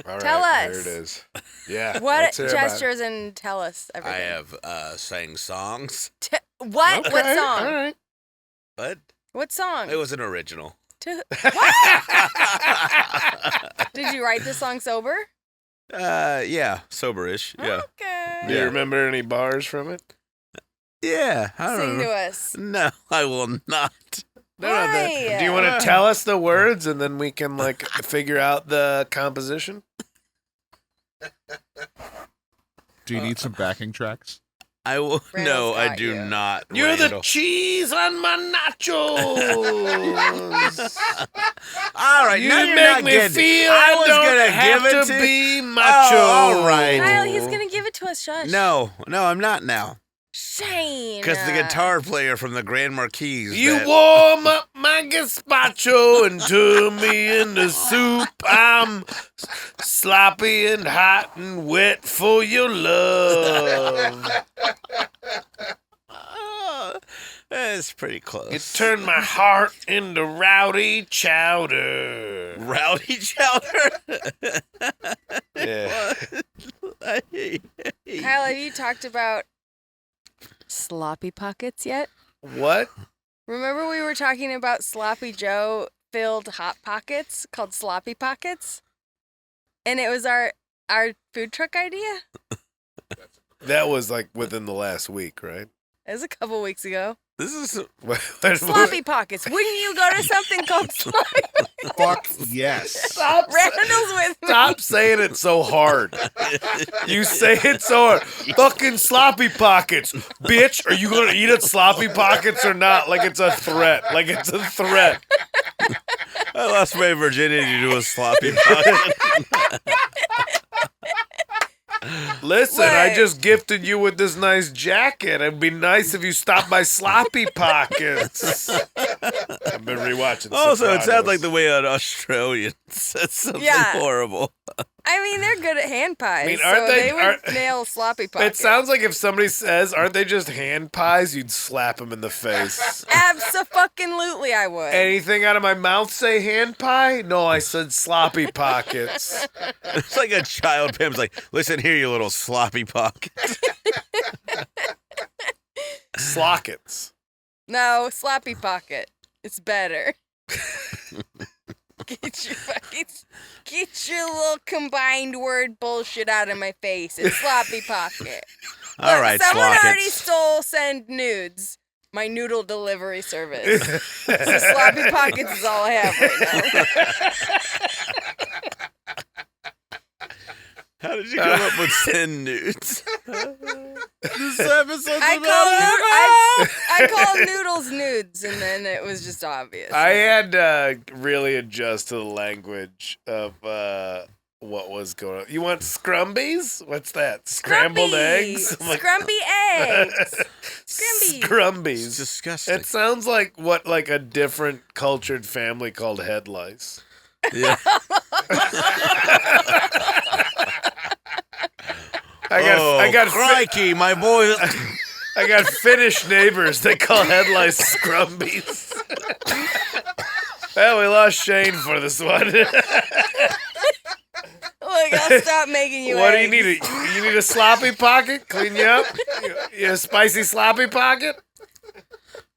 All tell right, us. There it is. Yeah. What gestures, and tell us everything. I have sang songs. What? Okay, What song? All right. What song? It was an original. What? Did you write this song sober? Yeah, soberish. Yeah. Okay. Do you remember any bars from it? Yeah. I don't Sing know. to us. No, I will not. Why? Do you want to tell us the words and then we can figure out the composition? Do you need some backing tracks? I will. Randall's No, I got do you. not. You're Randall. the cheese on my nachos. All right, You now you're make not me getting feel I was don't gonna have give it to to be macho. Oh, all right. Kyle, he's gonna give it to us. Shush. No, I'm not now. Shane. Because the guitar player from the Grand Marquis. You warm up my gazpacho and turn me into soup. I'm sloppy and hot and wet for your love. It's pretty close. You turned my heart into rowdy chowder. Rowdy chowder? Yeah. Kyle, have you talked about sloppy pockets yet? What? Remember we were talking about Sloppy Joe filled Hot Pockets called Sloppy Pockets? And it was our food truck idea? That was like within the last week, right? It was a couple weeks ago. This is Sloppy Pockets. Wouldn't you go to something called Sloppy Fuck yes. Stop, Randall's with me. stop saying it so hard. You say it so hard. Fucking Sloppy Pockets. Bitch, are you going to eat at Sloppy Pockets or not? Like it's a threat. Like it's a threat. I lost my virginity to a sloppy pocket. Listen, I just gifted you with this nice jacket. It'd be nice if you stopped by Sloppy Pockets. I've been rewatching Also, it sounds Sopranos. like the way an Australian says something Yeah. horrible. I mean, they're good at hand pies. I mean, aren't so they- would nail Sloppy Pockets. It sounds like if somebody says, aren't they just hand pies, you'd slap them in the face. Abso-fucking-lutely I would. Anything out of my mouth say hand pie? No, I said Sloppy Pockets. It's like a child Pim's like, listen here, you little sloppy pocket. Slockets. No, Sloppy Pocket. It's better. Get your little combined word bullshit out of my face. It's Sloppy Pocket. All Look, right, someone already slockets. stole Send Nudes, my noodle delivery service. So Sloppy Pockets is all I have right now. How did you come up with 10 nudes? This episode's I call noodles nudes, and then it was just obvious. I had to really adjust to the language of what was going on. You want scrumbies? What's that? Scrambled eggs? I'm like, Scrumpy eggs. Scrumbies. Scrumbies. It's disgusting. It sounds like what like a different cultured family called head lice. Yeah. I got crikey, my boy. I got Finnish neighbors that call head lice scrumbies. Well, we lost Shane for this one. Look, I'll stop making you What do eggs. you need? You need a sloppy pocket? Clean you up? You a spicy sloppy pocket?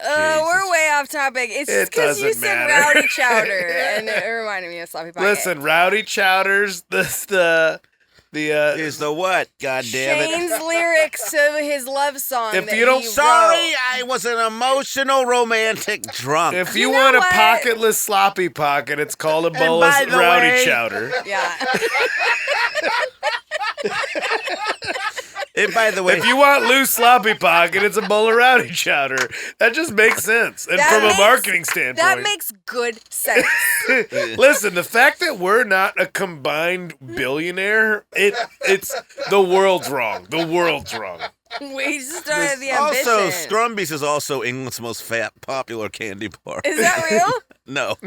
We're way off topic. It's It just because you doesn't said matter. rowdy chowder, and it reminded me of Sloppy Pocket. Listen, Rowdy Chowders, the Is the what? God damn it. Shane's lyrics to his love song. If that you don't- he Sorry, wrote. I was an emotional romantic drunk. if You you know want a what? pocketless sloppy pocket, it's called a bowl by of the Rowdy way- Chowder. Yeah. And by the way, If you want loose sloppy pocket, it's a bowl of Rowdy Chowder. That just makes sense. And That from makes- a marketing standpoint. That makes good sense. Listen, the fact that we're not a combined billionaire, it's the world's wrong. The world's wrong. We just don't have the ambition. also, Scrumbies is also England's most popular candy bar. Is that real? No.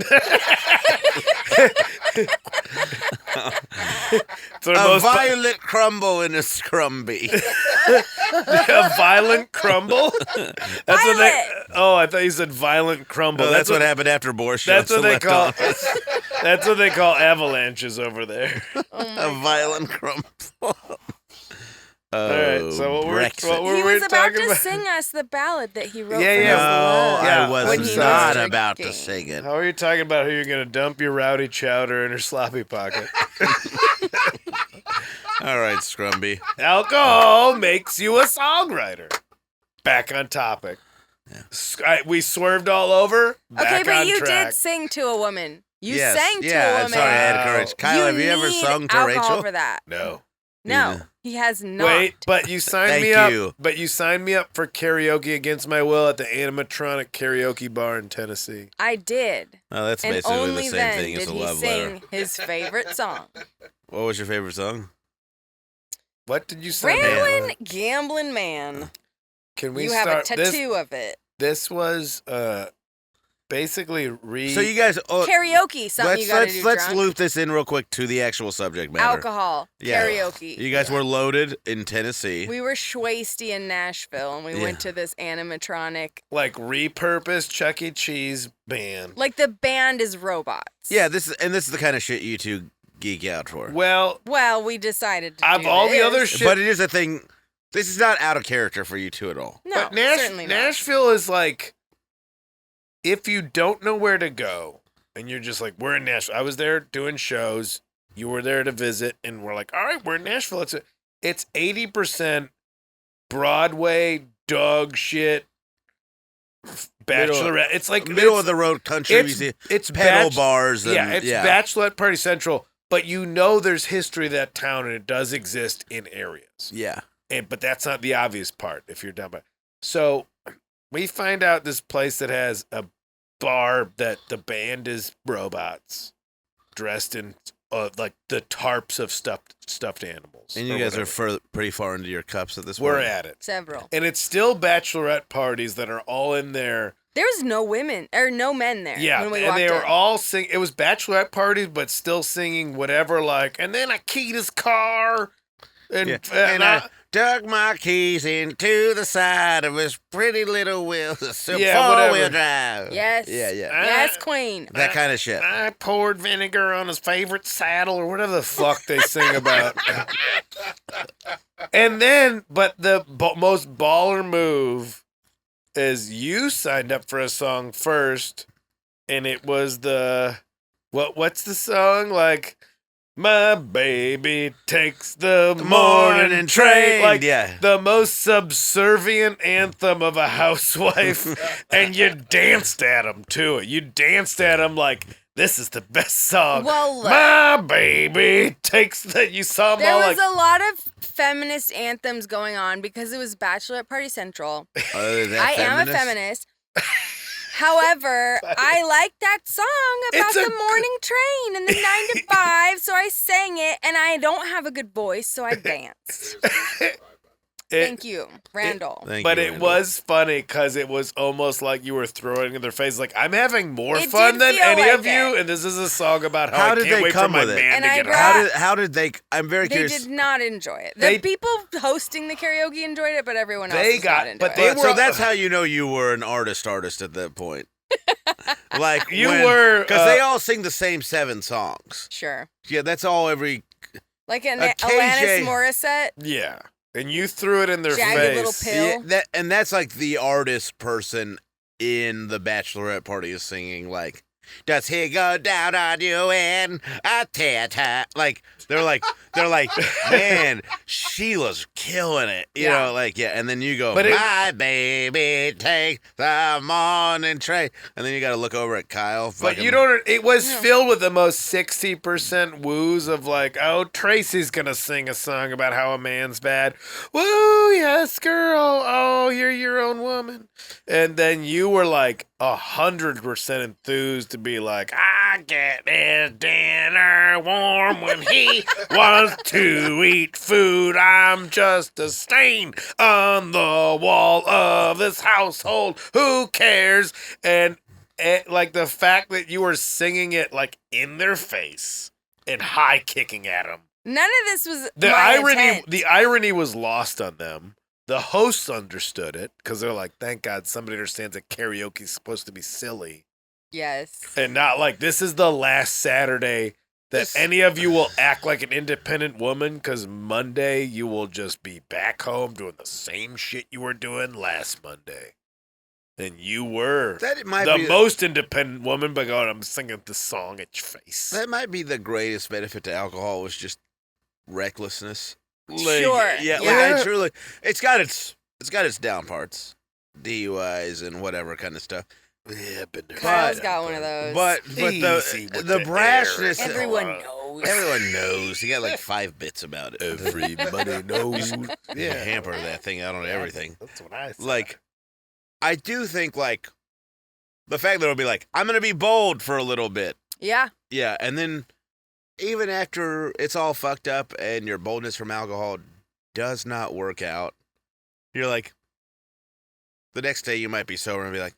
It's our A most violet crumble in a Scrumby. a violent crumble. That's what they. Violet. Oh, I thought you said violent crumble. Oh, that's what happened after Borscht. That's what they left call. office. That's what they call avalanches over there. A violent crumble. All right. So what Brexit. were He we was about talking to about? sing us the ballad that he wrote Yeah, for yeah. his love. Yeah, I was when he not was about to drinking. sing it. How are you talking about who you're gonna dump your Rowdy Chowder in her sloppy pocket? All right, Scrumby. Alcohol makes you a songwriter. Back on topic. We swerved all over. Back Okay, but on you track. did sing to a woman. You Yes. sang to Yeah, a I'm woman. sorry, I had courage. Kyle, have you ever need sung to alcohol Rachel? for that. No. No, he has not. Wait, but you signed Thank me up. you. But you signed me up for karaoke against my will at the animatronic karaoke bar in Tennessee. I did. Oh, that's And basically only the same then thing as did a he love sing letter. his favorite song. What was your favorite song? What did you sign me up Ramblin' for? Gambling Man. Can we You have start a tattoo of it. This was basically So you guys, Karaoke, something you gotta do let's drunk. loop this in real quick to the actual subject matter. Alcohol, Yeah. karaoke. You guys were loaded in Tennessee. We were schwasty in Nashville, and we went to this animatronic. like repurposed Chuck E. Cheese band. Like the band is robots. Yeah, this is the kind of shit you two geek out for. Well, We decided to of do all the this. other shit, But it is a thing. This is not out of character for you two at all. No, but certainly not. Nashville is like, if you don't know where to go, and you're just like, we're in Nashville. I was there doing shows. You were there to visit, and we're like, all right, we're in Nashville. It's 80% Broadway dog shit. Bachelorette. It's like Middle of the road country. It's pedal bars. And, it's Bachelorette Party Central. But you know there's history of that town, and it does exist in areas. Yeah. But that's not the obvious part if you're done by. So we find out this place that has a bar that the band is robots dressed in like the tarps of stuffed animals. And you guys are pretty far into your cups at this point. We're at it. Several. And it's still bachelorette parties that are all in there. There's no women or no men there. Yeah, when we and walked they were in. all singing. It was bachelorette parties, but still singing whatever, like, and then I keyed his car. And I dug my keys into the side of his pretty little wheels. Yeah, four-wheel whatever. drive. Yes. Yeah. Yes, queen. That kind of shit. I poured vinegar on his favorite saddle or whatever the fuck they sing about. And then, but the most baller move is you signed up for a song first, and it was what's the song? Like, my baby takes the morning train. Like, the most subservient anthem of a housewife. And you danced at him, to it. You danced at him like, this is the best song. Well, my baby takes the... You saw them there all was like... a lot of feminist anthems going on because it was Bachelorette Party Central. I am a feminist. However, I like that song about the morning train and the 9 to 5, so I sang it, and I don't have a good voice, so I danced. Thank you, Randall. It was funny because it was almost like you were throwing in their face, like, I'm having more It fun did than feel any like of you, it. and this is a song about how How I did can't they wait for come my with it? man And to I get brought- home. How did they? I'm very They curious. did not enjoy it. They- The people hosting the karaoke enjoyed it, but everyone else They was got- not into but it. they were- So that's how you know you were an artist at that point. Like You were, because they all sing the same 7 songs. Sure. Yeah, that's all every. Like an A Alanis KJ. Morissette, Yeah. And you threw it in their Jagged face. Little Pill. Yeah, that's like the artist person in the bachelorette party is singing like, does he go down on you in a tear? Like they're like, man, Sheila's killing it. You know, like, yeah. And then you go, But my baby take the morning train. And then you got to look over at Kyle. But fucking- you don't. It was filled with the most 60% woos of like, oh, Tracy's gonna sing a song about how a man's bad. Woo, yes, girl. Oh, you're your own woman. And then you were like 100% enthused to be like, I get his dinner warm when he wants to eat food. I'm just a stain on the wall of this household. Who cares? And like the fact that you were singing it like in their face and high kicking at them. None of this was The my irony, intent. the irony was lost on them. The hosts understood it because they're like, thank God somebody understands that karaoke is supposed to be silly Yes. and not like this is the last Saturday that any of you will act like an independent woman because Monday you will just be back home doing the same shit you were doing last Monday. And you were That might the be most independent woman by going, I'm singing the song at your face. That might be the greatest benefit to alcohol was just recklessness. Sure. Yeah, like I truly, it's got its down parts, DUIs and whatever kind of stuff. Yeah, been there. Kyle's got one of those. But Easy the with the brashness, Everyone knows. everyone knows. He got like 5 bits about it. Everybody knows. Yeah, hamper that thing out on everything. That's what I said. Like, I do think like the fact that it'll be like, I'm gonna be bold for a little bit. Yeah. Yeah, and then even after it's all fucked up and your boldness from alcohol does not work out, you're like, the next day you might be sober and be like,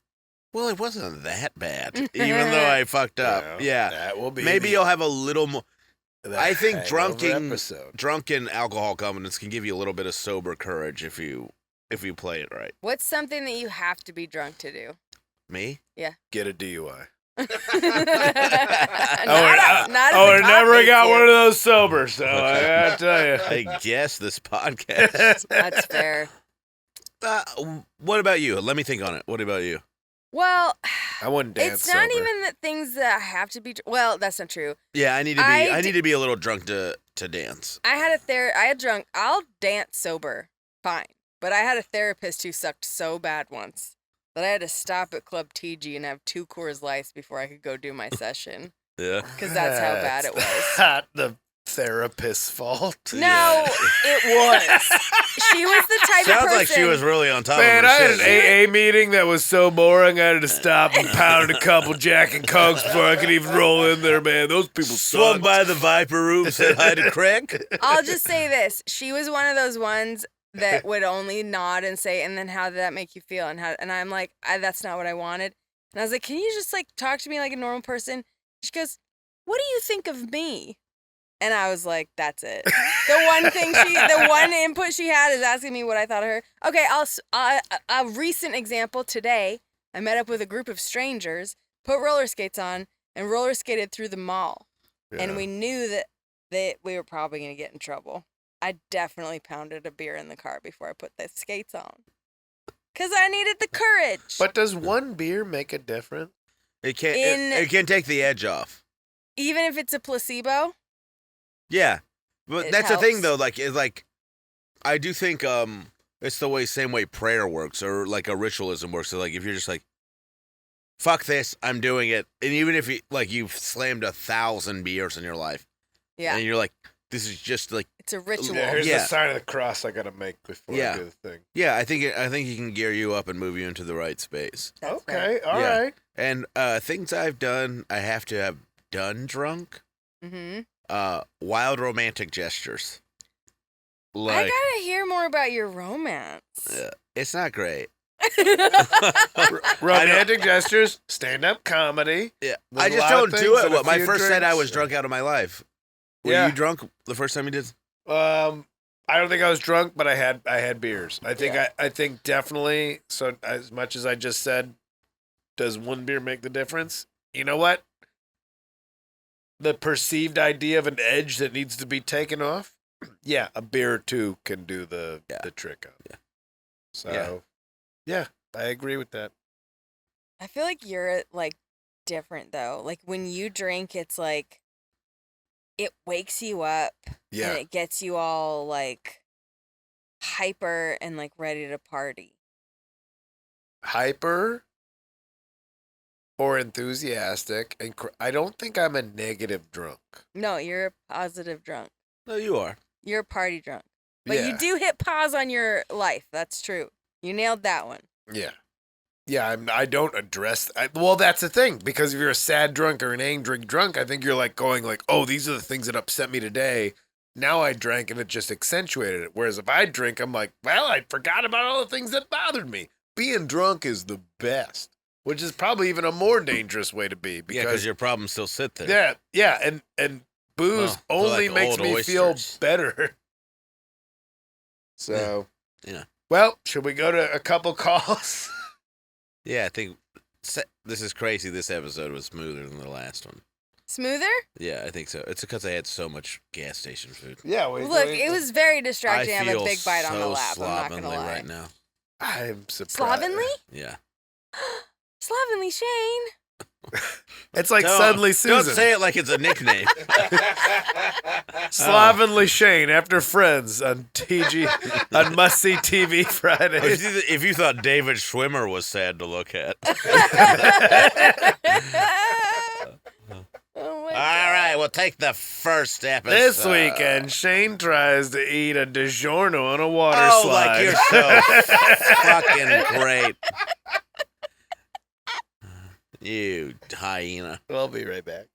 Well, it wasn't that bad, even though I fucked up. Yeah. That will be Maybe you'll have a little more. the I think hangover episode. drunken alcohol confidence can give you a little bit of sober courage if you play it right. What's something that you have to be drunk to do? Me? Get a DUI. Not I never got one of those sober, so I gotta tell you. I guess this podcast. That's fair. What about you? Let me think on it. What about you? Well, I wouldn't dance it's not sober. even the things that have to be. Well, that's not true. Yeah, I need to be a little drunk to dance. I'll dance sober, fine. But I had a therapist who sucked so bad once that I had to stop at Club TG and have 2 Coors Lights before I could go do my session. Yeah. Because that's how bad it was. Not the therapist's fault. No, it was. She was the type of Sounds person. like she was really on top Man, of her I had shit. an AA meeting that was so boring, I had to stop and pound a couple Jack and Cokes before I could even roll in there, man. Those people Swung suck. by the Viper room, said hi to Craig. I'll just say this. She was one of those ones that would only nod and say, and then how did that make you feel? And I'm like, that's not what I wanted. And I was like, can you just like talk to me like a normal person? She goes, what do you think of me? And I was like, that's it. The one input she had is asking me what I thought of her. Okay, a recent example today, I met up with a group of strangers, put roller skates on, and roller skated through the mall. Yeah. And we knew that we were probably going to get in trouble. I definitely pounded a beer in the car before I put the skates on. Because I needed the courage. But does one beer make a difference? It can take the edge off. Even if it's a placebo? Yeah. But It that's the thing helps. though, I do think it's the same way prayer works or like a ritualism works. So like if you're just like, fuck this, I'm doing it. And even if you've slammed 1,000 beers in your life. Yeah. And you're like, this is just like, It's a ritual. Yeah, here's Yeah. the sign of the cross I gotta make before Yeah. I do the thing. yeah, I think he can gear you up and move you into the right space. That's Okay, all Yeah. right. And things I've done, I have to have done drunk. Mm-hmm. Wild romantic gestures. I Like, gotta hear more about your romance. it's not great. Romantic gestures, stand-up comedy. Yeah, There's I a just lot don't of do things it. and a My few first set, I drinks. was drunk out of my life. Were Yeah. you drunk the first time you did? I don't think I was drunk, but I had beers. I think Yeah. I think definitely. So as much as I just said, does one beer make the difference? You know what? The perceived idea of an edge that needs to be taken off. Yeah, a beer or two can do the trick of. Yeah. So, yeah, I agree with that. I feel like you're like different though. Like when you drink, it's like it wakes you up Yeah. and it gets you all like hyper and like ready to party. Hyper or enthusiastic, and I don't think I'm a negative drunk. No, you're a positive drunk. No, you are. You're a party drunk. But Yeah. you do hit pause on your life. That's true. You nailed that one. Yeah. Yeah, I don't address. Well, that's the thing, because if you're a sad drunk or an angry drunk, I think you're like going like, oh, these are the things that upset me today. Now I drank and it just accentuated it. Whereas if I drink, I'm like, well, I forgot about all the things that bothered me. Being drunk is the best, which is probably even a more dangerous way to be. Yeah, Because because your problems still sit there. yeah, and booze Well, only like makes old me oysters. feel better. So, Yeah. Well, should we go to a couple calls? Yeah, I think this is crazy. This episode was smoother than the last one. Smoother? Yeah, I think so. It's because I had so much gas station food. Yeah, Look, it was very distracting. I have feel a big bite on the so lap. I'm not gonna slovenly lie. right now. I'm surprised. Slovenly? Yeah. Slovenly Shane. It's like Suddenly Susan. Don't say it like it's a nickname. Slovenly Shane after Friends on TG on Must See TV Fridays. If you thought David Schwimmer was sad to look at. Oh my All right, we'll take the first episode. This weekend, Shane tries to eat a DiGiorno on a water Oh, slide. like you're so fucking great. You hyena. We'll be right back.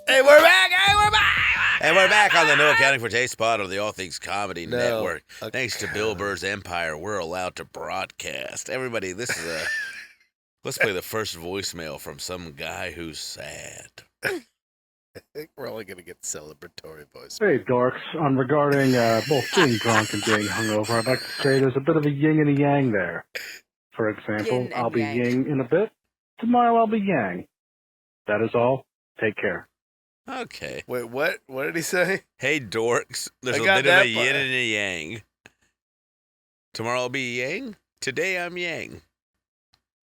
Hey, we're back! Hey, we're back! And we're back on the No Accounting for Taste pod of the All Things Comedy Network. Thanks to Bill Burr's Empire, we're allowed to broadcast. Everybody, this is a... Let's play the first voicemail from some guy who's sad. I think we're only going to get celebratory voice. Hey, dorks. Regarding both being drunk and being hungover, I'd like to say there's a bit of a yin and a yang there. For example, Yin and I'll be yang. yin in a bit. Tomorrow I'll be yang. That is all. Take care. Okay. Wait, what? What did he say? Hey, dorks. There's I a got bit of that a yin part. and a yang. Tomorrow I'll be yang. Today I'm yang.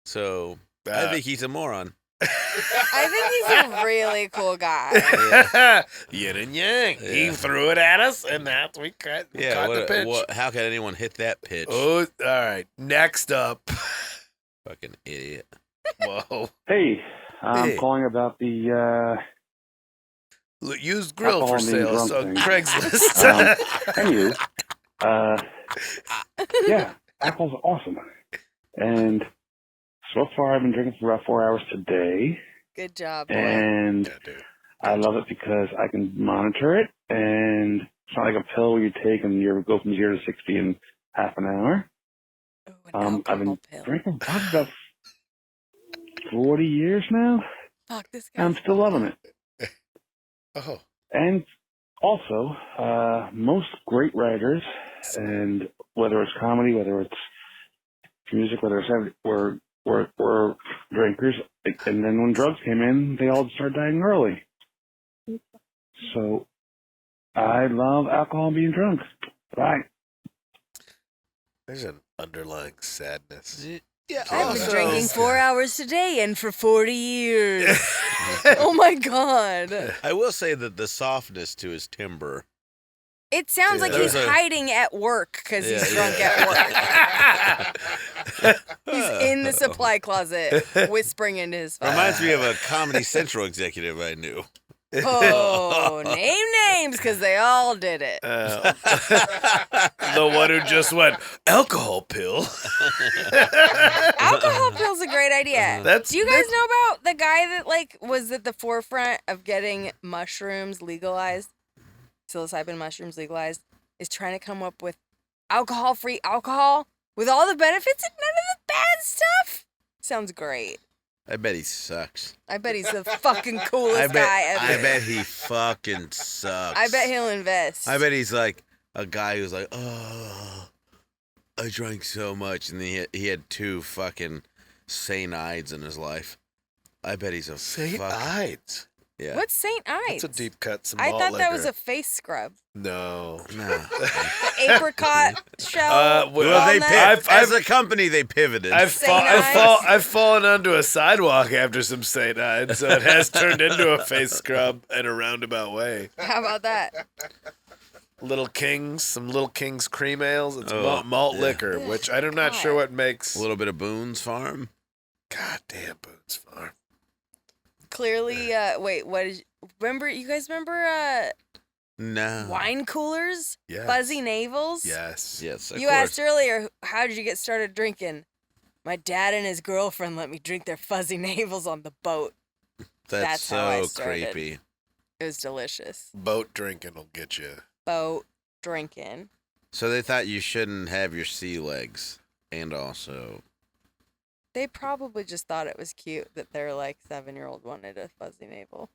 So, I think he's a moron. I think he's a really cool guy. Yin and yang. He Yeah. threw it at us, and that's we caught the pitch. How can anyone hit that pitch? Oh, all right. Next up. Fucking idiot. Whoa. Hey, I'm Hey. calling about the Used grill for Alcohol being sale drunk on thing. Craigslist. anywho. Yeah, alcohol's awesome. And so far I've been drinking for about 4 hours today. Good job, boy. And Yeah, dude. I love it because I can monitor it, and it's not like a pill where you take and you go from 0 to 60 in half an hour. Ooh, an I've been alcohol pill. drinking probably about 40 years now, Fuck this and guy. I'm still loving it. Oh. And also, most great writers, and whether it's comedy, whether it's music, whether it's were drinkers, and then when drugs came in, they all started dying early. So, I love alcohol and being drunk. Bye. There's an underlying sadness. Yeah, I've been Also- drinking 4 hours today and for 40 years. Oh my God. I will say that the softness to his timbre. It sounds like There's he's a- hiding at work because he's Yeah, drunk yeah. at work. He's in the supply closet whispering into his phone. Reminds me of a Comedy Central executive I knew. Oh, name names because they all did it. The one who just went, alcohol pill. Alcohol pill's a great idea. Do you guys know about the guy that was at the forefront of getting mushrooms legalized? Psilocybin mushrooms legalized, is trying to come up with alcohol-free alcohol with all the benefits and none of the bad stuff. Sounds great. I bet he sucks. I bet he's the fucking coolest guy ever. I bet he fucking sucks. I bet he'll invest. I bet he's like a guy who's like, oh, I drank so much, and he had 2 fucking St. Ides in his life. I bet he's a St. fuck- Ides. Yeah. What's St. Ides? It's a deep cut. Some I malt thought that was liquor. a face scrub. No. Nah. The apricot shell. Well, they walnut. as a company they pivoted. I've St. fallen onto a sidewalk after some St. Ides, so it has turned into a face scrub in a roundabout way. How about that? Some Little King's cream ales. It's Oh, malt yeah. liquor, which I'm not sure what makes. A little bit of Boone's Farm. God damn, Boone's Farm. Clearly, wait, what is... You guys remember No. wine coolers? Yes. Fuzzy navels? Yes. Yes, of You course. asked earlier, how did you get started drinking? My dad and his girlfriend let me drink their fuzzy navels on the boat. That's how I so started. creepy. It was delicious. Boat drinking will get you. Boat drinking. So they thought you shouldn't have your sea legs, and also They probably just thought it was cute that their 7-year-old wanted a fuzzy navel.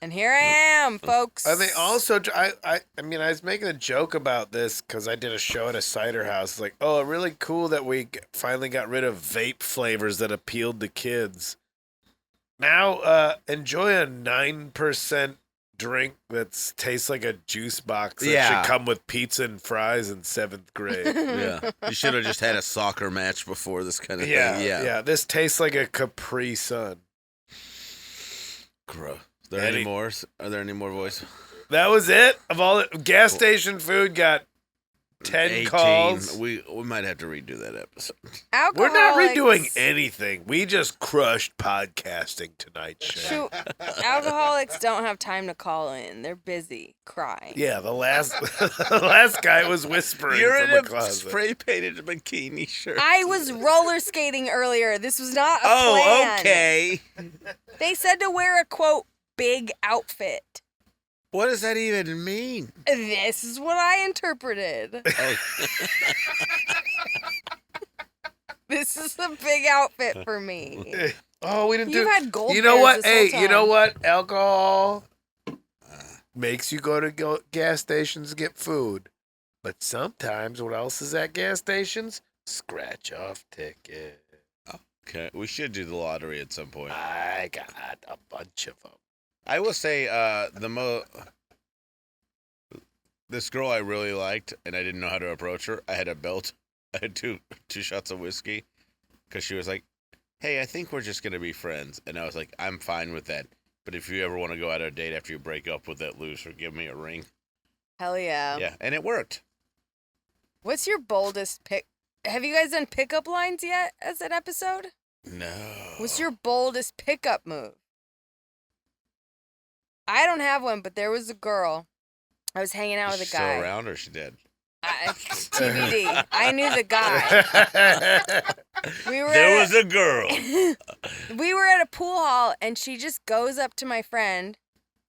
And here I am, folks. And they also, I mean, I was making a joke about this because I did a show at a cider house. Like, oh, really cool that we finally got rid of vape flavors that appealed to kids. Now, enjoy a 9% drink that tastes like a juice box that Yeah. should come with pizza and fries in 7th grade. yeah, you should have just had a soccer match before this kind of Yeah, thing. Yeah, This tastes like a Capri Sun. Gross. Are there any more? Are there any more voice? That was it. Of all gas station food, got 10 18. calls. We might have to redo that episode. We're not Alcoholics- redoing anything. We just crushed podcasting tonight, Shane. Shoot, alcoholics don't have time to call in. They're busy crying. Yeah, the last the last guy was whispering You're from in a a closet. spray painted bikini shirt. I was roller skating earlier. This was not a Oh, plan. okay. They said to wear a, quote, big outfit. What does that even mean? This is what I interpreted. Oh. This is a big outfit for me. Oh, we didn't You've do. had gold You know bears what? this whole Hey, you know time. what? Alcohol makes you go to gas stations to get food, but sometimes what else is at gas stations? Scratch off ticket. Okay, we should do the lottery at some point. I got a bunch of them. I will say, this girl I really liked, and I didn't know how to approach her. I had a belt. I had two shots of whiskey, because she was like, "Hey, I think we're just gonna be friends," and I was like, "I'm fine with that. But if you ever want to go out on a date after you break up with that loser, give me a ring." Hell yeah. Yeah, and it worked. What's your boldest pick? Have you guys done pickup lines yet as an episode? No. What's your boldest pickup move? I don't have one, but there was a girl. I was hanging out Is with she a guy. still around or she dead? TBD. I knew the guy. There was a girl. We were at a pool hall, and she just goes up to my friend,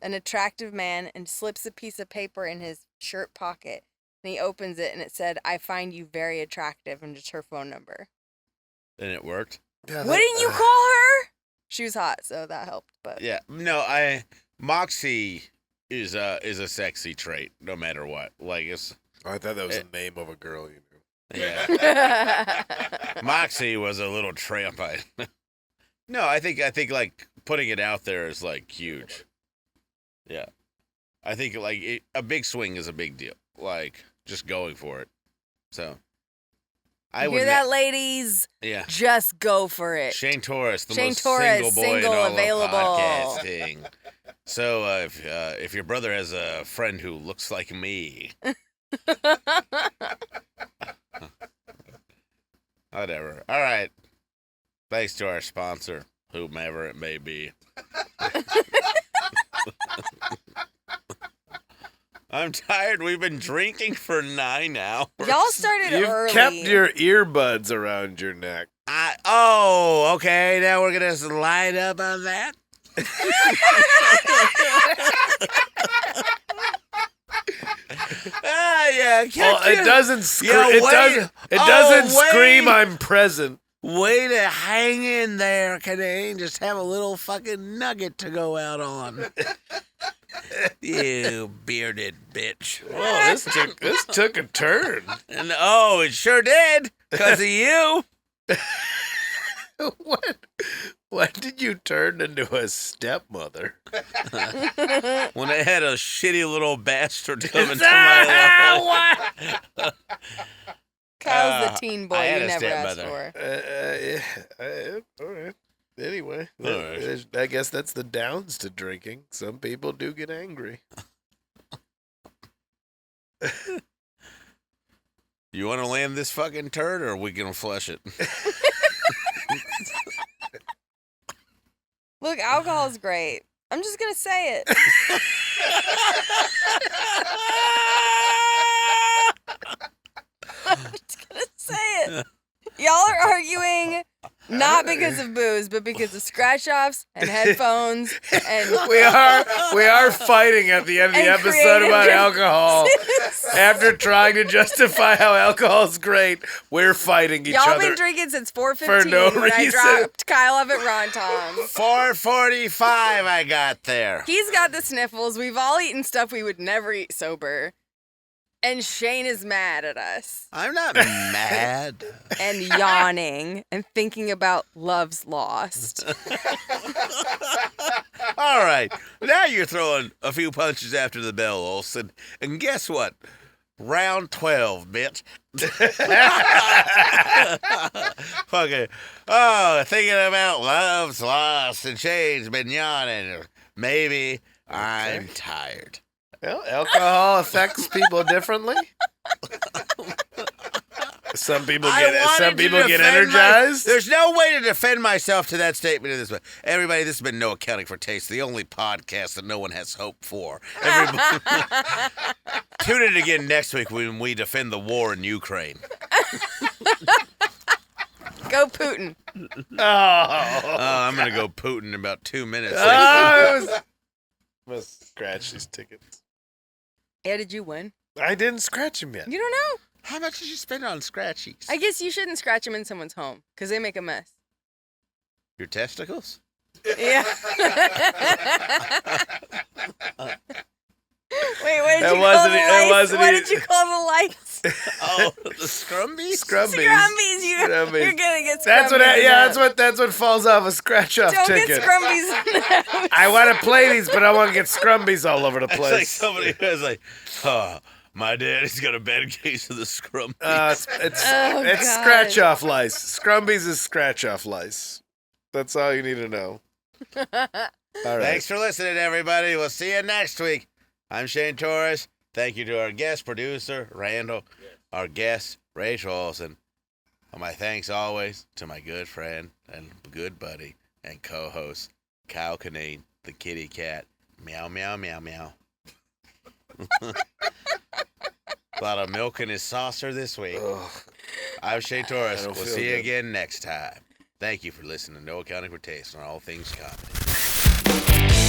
an attractive man, and slips a piece of paper in his shirt pocket. And he opens it, and it said, "I find you very attractive," and just her phone number. And it worked? Yeah, Wouldn't you call her? She was hot, so that helped. But Yeah. No, Moxie is a sexy trait, no matter what. Like, it's... I thought that was the name of a girl you knew. Yeah. Moxie was a little tramp. No, I think like putting it out there is like huge. Yeah. I think like a big swing is a big deal. Like just going for it. So I would hear that, ladies? Yeah. Just go for it. Shane Torres, the Shane most Torres, single boy single, in all available. of podcasting. So if your brother has a friend who looks like me, whatever. All right. Thanks to our sponsor, whomever it may be. I'm tired. We've been drinking for 9 hours. Y'all started You've early. kept your earbuds around your neck. Okay. Now we're going to line up on that. Yeah. Well, it doesn't scream. Yeah, It doesn't wait. scream. I'm present. Way to hang in there, Kinane. Just have a little fucking nugget to go out on. You bearded bitch. Oh, this took a turn. And it sure did. Because of you. When did you turn into a stepmother? When I had a shitty little bastard come into my life. Kyle's the teen boy I had you a never asked stepmother. for. All right. Anyway, All right. I guess that's the downs to drinking. Some people do get angry. You want to land this fucking turd, or are we going to flush it? Look, alcohol's great. I'm just going to say it. I'm just going to say it. Y'all are arguing not because of booze, but because of scratch-offs and headphones. And We are fighting at the end of the And episode about creative alcohol. After trying to justify how alcohol is great, we're fighting each y'all other. been drinking since 4:15 For no when I reason. dropped Kyle off at Ron Tom's. 4:45 I got there. He's got the sniffles. We've all eaten stuff we would never eat sober. And Shane is mad at us. I'm not mad. And yawning and thinking about Love's Lost. All right. Now you're throwing a few punches after the bell, Olsen. And guess what? Round 12, bitch. Fucking, thinking about Love's Lost and Shane's been yawning. Maybe I'm tired. Well, alcohol affects people differently. Some people get energized. There's no way to defend myself to that statement in this way. Everybody, this has been No Accounting for Taste, the only podcast that no one has hope for. Tune in again next week when we defend the war in Ukraine. Go Putin. Oh, I'm going to go Putin in about 2 minutes. well, must scratch these tickets. Yeah, did you win? I didn't scratch them yet. You don't know? How much did you spend on scratchies? I guess you shouldn't scratch them in someone's home because they make a mess. Your testicles? Yeah. Wait, what did It you call wasn't- the it lights? wasn't What e- did you call the lights? Oh, the scrumbies? Scrumbies. Scrumbies. You're Scrumbies. gonna get scrumbies. That's what. That's what falls off a scratch-off Don't ticket. get scrumbies. I want to play these, but I want to get scrumbies all over the It's like place. somebody who's like, oh, my daddy's got a bad case of the scrumbies. It's Oh, God. scratch-off lice. Scrumbies is scratch-off lice. That's all you need to know. All right. Thanks for listening, everybody. We'll see you next week. I'm Shane Torres. Thank you to our guest producer, Randall, our guest, Rachel Olsen. And my thanks always to my good friend and good buddy and co-host, Kyle Kinane, the kitty cat. Meow, meow, meow, meow. A lot of milk in his saucer this week. Ugh. I'm Shane Torres. I We'll don't see feel you good. again next time. Thank you for listening to No Accounting for Taste on all things comedy.